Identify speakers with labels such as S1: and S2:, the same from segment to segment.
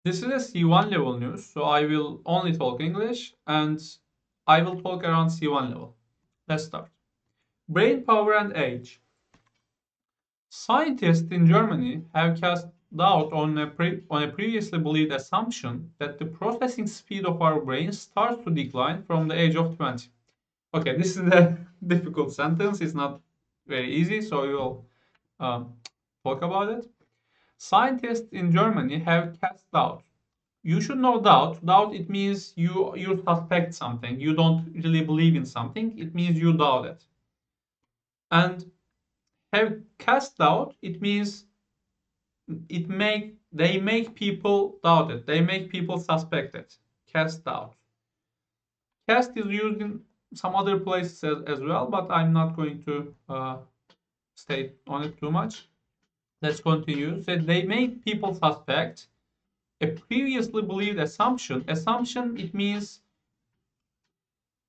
S1: This is a C1 level news, so I will only talk English and I will talk around C1 level. Let's start. Brain power and age. Scientists in Germany have cast doubt on a previously believed assumption that the processing speed of our brains starts to decline from the age of 20. Okay, this is a difficult sentence. It's not very easy, so we will um, talk about it. Scientists in Germany have cast doubt. You should know doubt. Doubt, it means you suspect something. You don't really believe in something. It means you doubt it. And have cast doubt, it means they make people doubt it. They make people suspect it. Cast doubt. Cast is used in some other places as well, but I'm not going to stay on it too much. Let's continue. So they make people suspect a previously believed assumption. Assumption,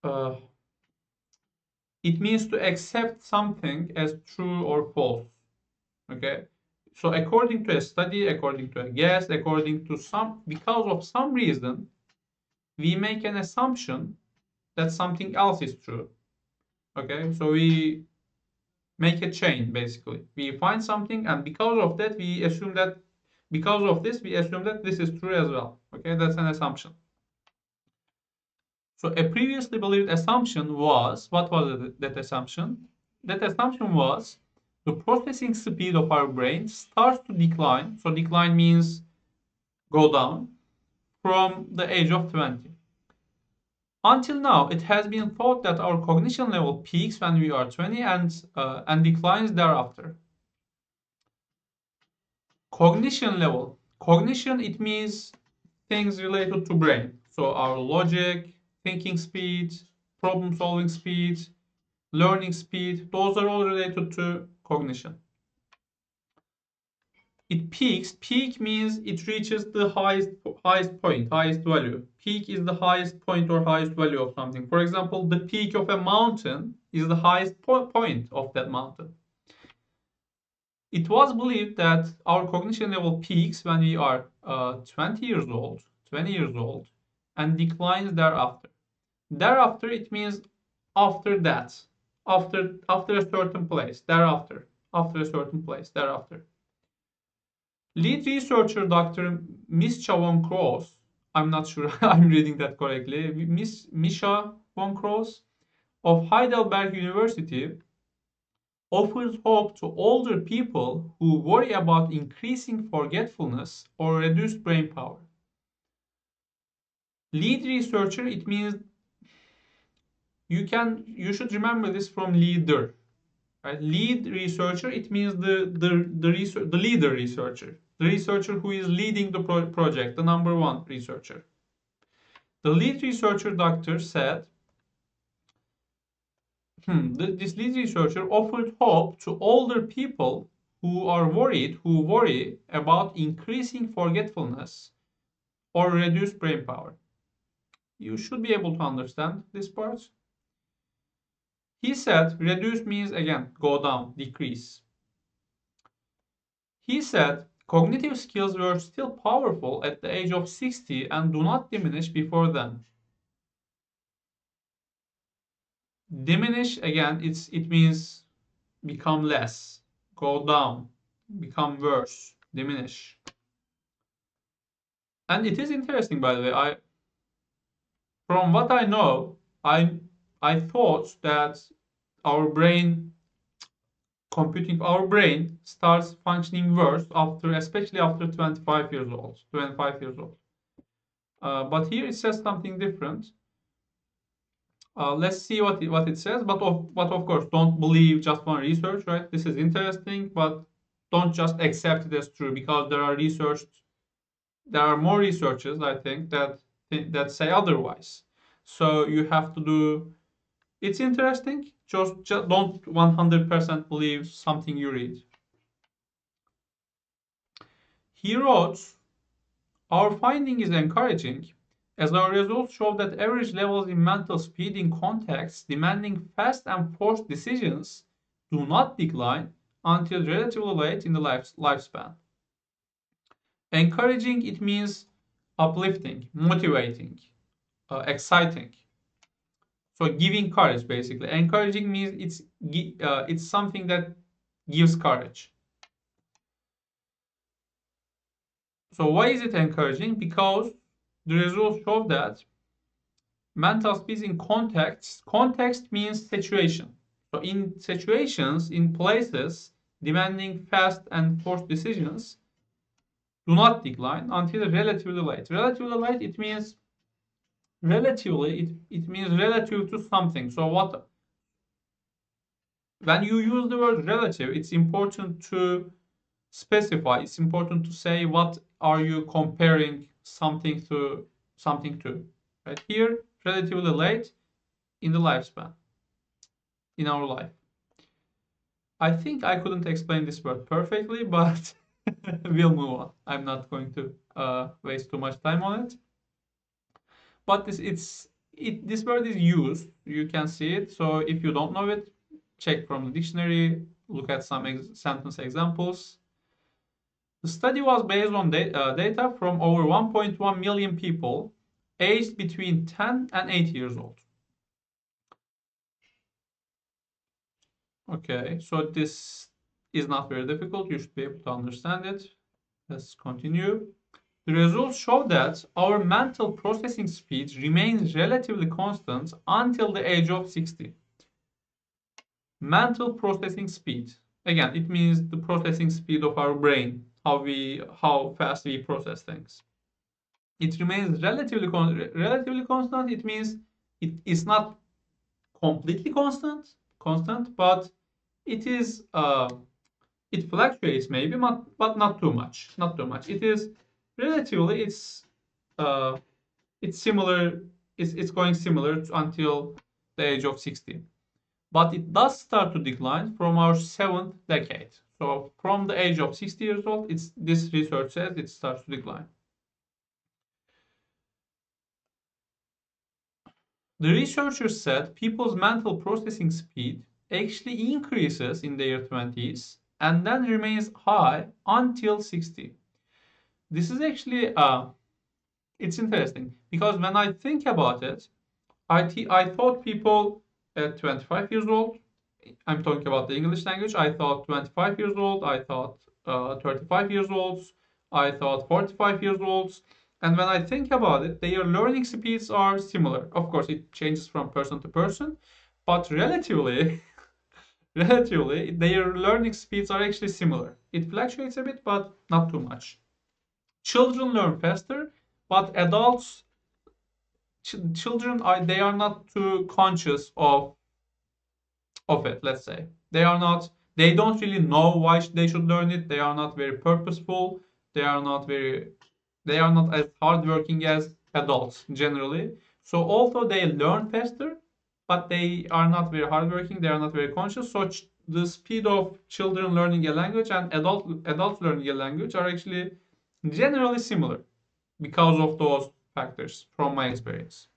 S1: uh, it means to accept something as true or false. Okay, so according to a study, according to a guess, according to because of some reason, we make an assumption that something else is true. Okay, so we make a chain. Basically, we find something, and because of that we assume that because of this we assume that this is true as well. Okay, that's an assumption. So a previously believed assumption was, what was that assumption? That assumption was the processing speed of our brain starts to decline. So decline means go down from the age of 20. Until now, it has been thought that our cognition level peaks when we are 20 and declines thereafter. Cognition level. Cognition, it means things related to brain. So our logic, thinking speed, problem solving speed, learning speed, those are all related to cognition. It peaks. Peak means it reaches the highest point, highest value. Peak is the highest point or highest value of something. For example, the peak of a mountain is the highest point of that mountain. It was believed that our cognition level peaks when we are 20 years old, and declines thereafter. Thereafter, it means after that, after a certain place, thereafter, after a certain place, thereafter. Lead researcher Dr. Mischa von Kroos, I'm not sure I'm reading that correctly, Mischa von Kroos of Heidelberg University offers hope to older people who worry about increasing forgetfulness or reduced brain power. Lead researcher, it means you should remember this from leader. Right? Lead researcher, it means the leader researcher, the researcher who is leading the project, the number one researcher. The lead researcher doctor said, this lead researcher offered hope to older people who worry about increasing forgetfulness or reduced brain power. You should be able to understand this part. He said reduce means, again, go down, decrease. He said cognitive skills were still powerful at the age of 60 and do not diminish before then. Diminish, again, it means become less, go down, become worse, diminish. And it is interesting, by the way. From what I know, I thought that our brain our brain starts functioning worse especially after 25 years old. But here it says something different. Let's see what it says. But of course, don't believe just one research, right? This is interesting, but don't just accept it as true because there are more researchers, I think, that say otherwise. So you have to do. It's interesting. Just don't 100% believe something you read. He wrote, our finding is encouraging, as our results show that average levels in mental speed in contexts demanding fast and forced decisions do not decline until relatively late in the lifespan. Encouraging, it means uplifting, motivating, exciting. So giving courage, basically. Encouraging means it's something that gives courage. So why is it encouraging? Because the results show that mental speed in context means situation. So in situations, in places demanding fast and forced decisions, do not decline until relatively late. Relatively late, it means relatively, it means relative to something. So what, when you use the word relative, it's important to specify. It's important to say what are you comparing something to. Right here, relatively late in the lifespan, in our life. I think I couldn't explain this word perfectly, but we'll move on. I'm not going to waste too much time on it. But this word is used. You can see it. So if you don't know it, check from the dictionary. Look at some sentence examples. The study was based on data from over 1.1 million people aged between 10 and 80 years old. Okay, so this is not very difficult. You should be able to understand it. Let's continue. The results show that our mental processing speed remains relatively constant until the age of 60. Mental processing speed. Again, it means the processing speed of our brain, how fast we process things. It remains relatively constant. It means it is not completely constant, but it is it fluctuates maybe, but not too much. Not too much. It is relatively uh, it's similar. It's going similar until the age of 60. But it does start to decline from our seventh decade. So from the age of 60 years old, this research says it starts to decline. The researchers said people's mental processing speed actually increases in their 20s and then remains high until 60. This is actually it's interesting because when I think about it, I thought people at 25 years old, I'm talking about the English language, I thought 25 years old, I thought 35 years old, I thought 45 years old. And when I think about it, their learning speeds are similar. Of course, it changes from person to person, but relatively, relatively, their learning speeds are actually similar. It fluctuates a bit, but not too much. Children learn faster, but adults, children are they are not too conscious of it. Let's say they don't really know why they should learn it. They are not very purposeful. They are not very they are not as hardworking as adults generally. So although they learn faster, but they are not very hardworking, they are not very conscious. So the speed of children learning a language and adults learning a language are actually generally similar because of those factors from my experience.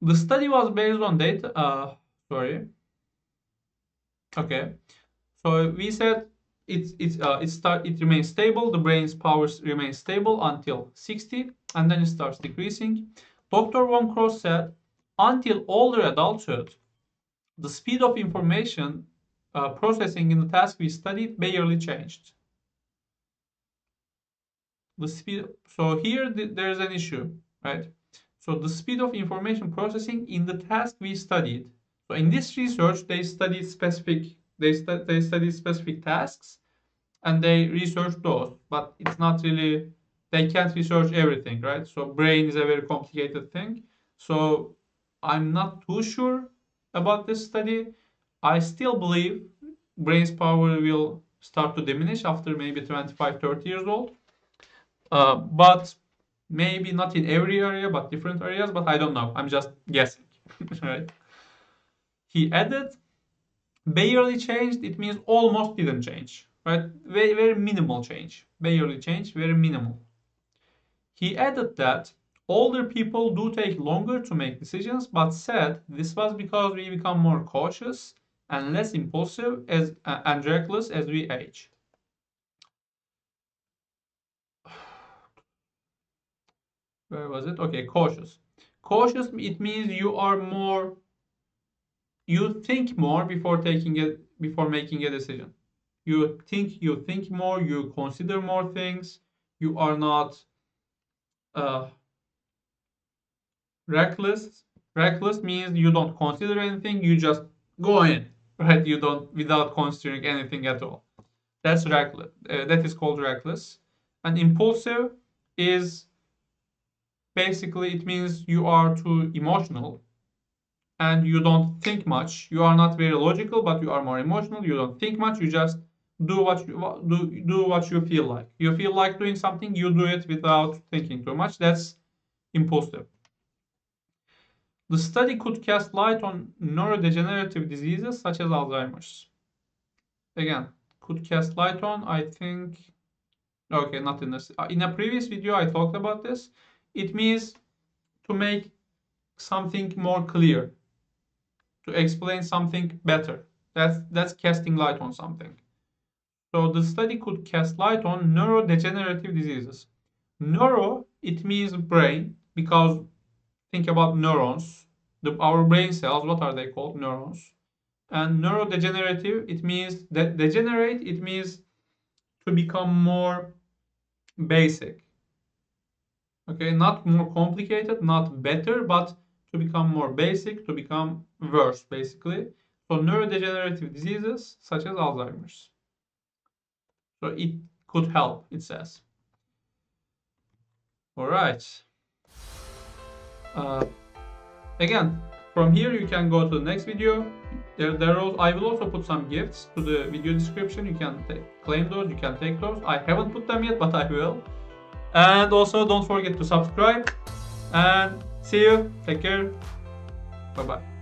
S1: The study was based on data. Sorry. Okay. So we said it remains stable. The brain's powers remain stable until 60, and then it starts decreasing. Dr. Von Cross said, until older adulthood, the speed of information processing in the task we studied barely changed. The speed. So here there is an issue, right? So the speed of information processing in the task we studied. So in this research, they studied specific tasks and they research those, but it's not really they can't research everything, right? So brain is a very complicated thing. So I'm not too sure about this study. I still believe brain's power will start to diminish after maybe 25 30 years old, but maybe not in every area but different areas, but I don't know, I'm just guessing. Right. He added, barely changed, it means almost didn't change, right? Very, very minimal change. Barely changed, very minimal. He added that older people do take longer to make decisions, but said this was because we become more cautious and less impulsive and reckless as we age. Where was it? Okay, cautious. Cautious, it means you think more before making a decision. You think more, you consider more things. You are not uh, reckless. Reckless means you don't consider anything, you just go in, right? You don't, without considering anything at all. That's reckless. That is called reckless. And impulsive is basically, it means you are too emotional and you don't think much. You are not very logical, but you are more emotional. You don't think much. You just do what you feel like. You feel like doing something, you do it without thinking too much. That's impulsive. The study could cast light on neurodegenerative diseases such as Alzheimer's. Again, could cast light on, I think. Okay, not in this. In a previous video, I talked about this. It means to make something more clear, to explain something better. That's casting light on something. So the study could cast light on neurodegenerative diseases. Neuro, it means brain, because think about neurons. Our brain cells, what are they called? Neurons. And neurodegenerative, it means that degenerate, it means to become more basic. Okay, not more complicated, not better, but to become more basic, to become worse, basically. So neurodegenerative diseases such as Alzheimer's. So it could help, it says. All right. Again, from here you can go to the next video. I will also put some gifts to the video description. You can claim those, you can take those. I haven't put them yet, but I will. And also don't forget to subscribe. And see you. Take care. Bye bye.